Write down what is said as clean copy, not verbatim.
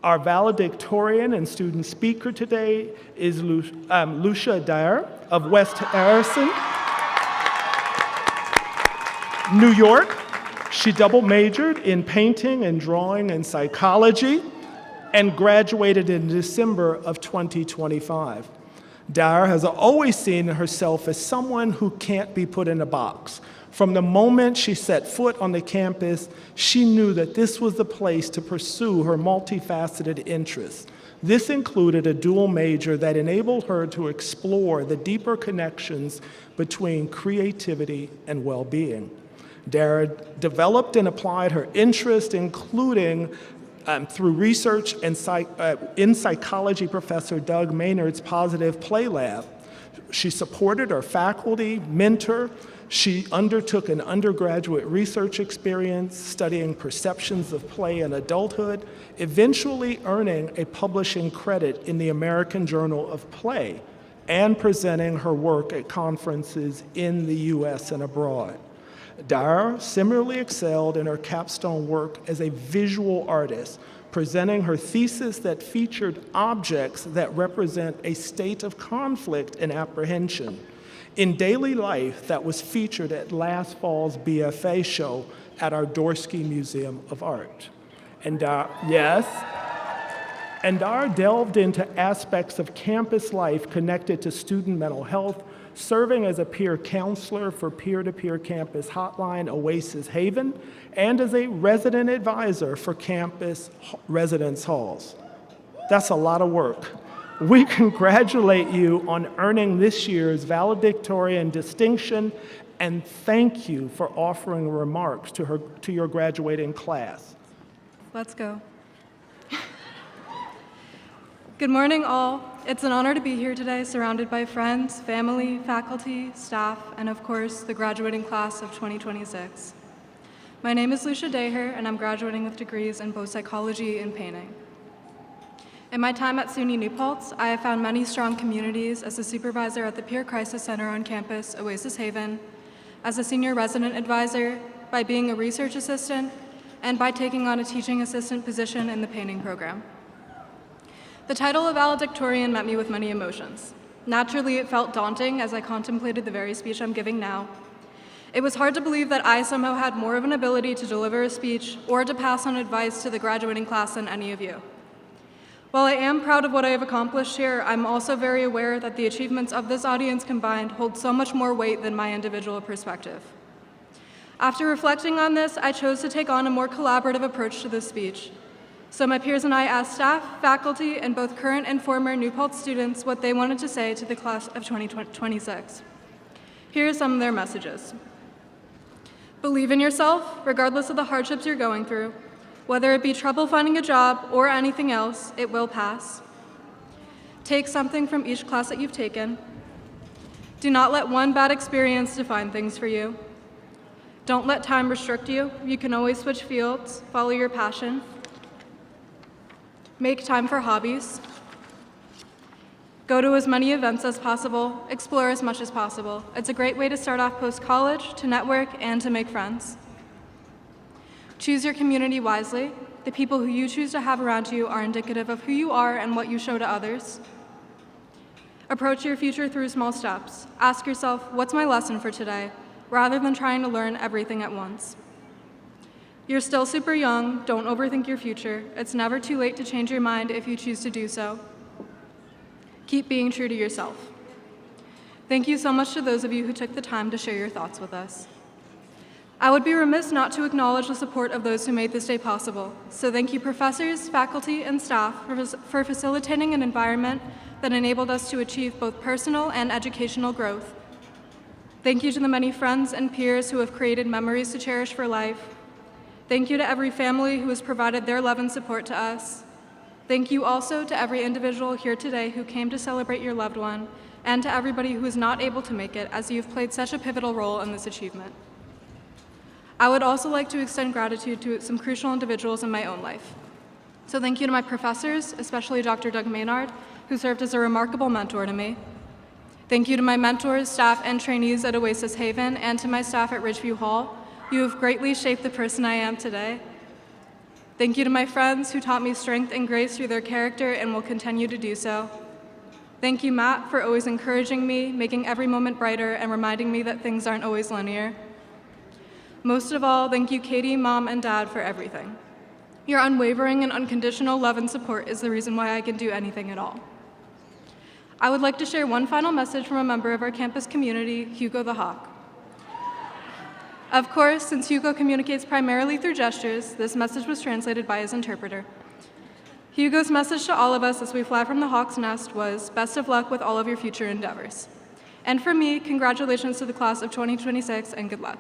Our valedictorian and student speaker today is Lucia Dyer of West Harrison, New York. She double majored in painting and drawing and psychology and graduated in December of 2025. Dyer has always seen herself as someone who can't be put in a box. From the moment she set foot on the campus, she knew that this was the place to pursue her multifaceted interests. This included a dual major that enabled her to explore the deeper connections between creativity and well-being. Dyer developed and applied her interest, including through research and in psychology professor Doug Maynard's Positive Play Lab. She supported her faculty, mentor. She undertook an undergraduate research experience studying perceptions of play in adulthood, eventually earning a publishing credit in the American Journal of Play and presenting her work at conferences in the US and abroad. Dyer similarly excelled in her capstone work as a visual artist, presenting her thesis that featured objects that represent a state of conflict and apprehension in daily life that was featured at last fall's BFA show at our Dorsey Museum of Art. And Dyer delved into aspects of campus life connected to student mental health, serving as a peer counselor for peer-to-peer campus hotline Oasis Haven, and as a resident advisor for campus residence halls. That's a lot of work. We congratulate you on earning this year's valedictorian distinction, and thank you for offering remarks to your graduating class. Let's go. Good morning, all. It's an honor to be here today, surrounded by friends, family, faculty, staff, and of course, the graduating class of 2026. My name is Lucia Dyer, and I'm graduating with degrees in both psychology and painting. In my time at SUNY New Paltz, I have found many strong communities as a supervisor at the Peer Crisis Center on campus, Oasis Haven, as a senior resident advisor, by being a research assistant, and by taking on a teaching assistant position in the painting program. The title of valedictorian met me with many emotions. Naturally, it felt daunting as I contemplated the very speech I'm giving now. It was hard to believe that I somehow had more of an ability to deliver a speech or to pass on advice to the graduating class than any of you. While I am proud of what I have accomplished here, I'm also very aware that the achievements of this audience combined hold so much more weight than my individual perspective. After reflecting on this, I chose to take on a more collaborative approach to this speech. So my peers and I asked staff, faculty, and both current and former New Paltz students what they wanted to say to the class of 2026. Here are some of their messages. Believe in yourself, regardless of the hardships you're going through. Whether it be trouble finding a job or anything else, it will pass. Take something from each class that you've taken. Do not let one bad experience define things for you. Don't let time restrict you. You can always switch fields, follow your passion. Make time for hobbies. Go to as many events as possible, explore as much as possible. It's a great way to start off post-college, to network, and to make friends. Choose your community wisely. The people who you choose to have around you are indicative of who you are and what you show to others. Approach your future through small steps. Ask yourself, what's my lesson for today, rather than trying to learn everything at once. You're still super young. Don't overthink your future. It's never too late to change your mind if you choose to do so. Keep being true to yourself. Thank you so much to those of you who took the time to share your thoughts with us. I would be remiss not to acknowledge the support of those who made this day possible. So thank you professors, faculty, and staff for facilitating an environment that enabled us to achieve both personal and educational growth. Thank you to the many friends and peers who have created memories to cherish for life. Thank you to every family who has provided their love and support to us. Thank you also to every individual here today who came to celebrate your loved one, and to everybody who is not able to make it, as you've played such a pivotal role in this achievement. I would also like to extend gratitude to some crucial individuals in my own life. So thank you to my professors, especially Dr. Doug Maynard, who served as a remarkable mentor to me. Thank you to my mentors, staff, and trainees at Oasis Haven, and to my staff at Ridgeview Hall. You have greatly shaped the person I am today. Thank you to my friends who taught me strength and grace through their character and will continue to do so. Thank you, Matt, for always encouraging me, making every moment brighter, and reminding me that things aren't always linear. Most of all, thank you, Katie, Mom, and Dad, for everything. Your unwavering and unconditional love and support is the reason why I can do anything at all. I would like to share one final message from a member of our campus community, Hugo the Hawk. Of course, since Hugo communicates primarily through gestures, this message was translated by his interpreter. Hugo's message to all of us as we fly from the Hawk's Nest was, best of luck with all of your future endeavors. And for me, congratulations to the class of 2026 and good luck.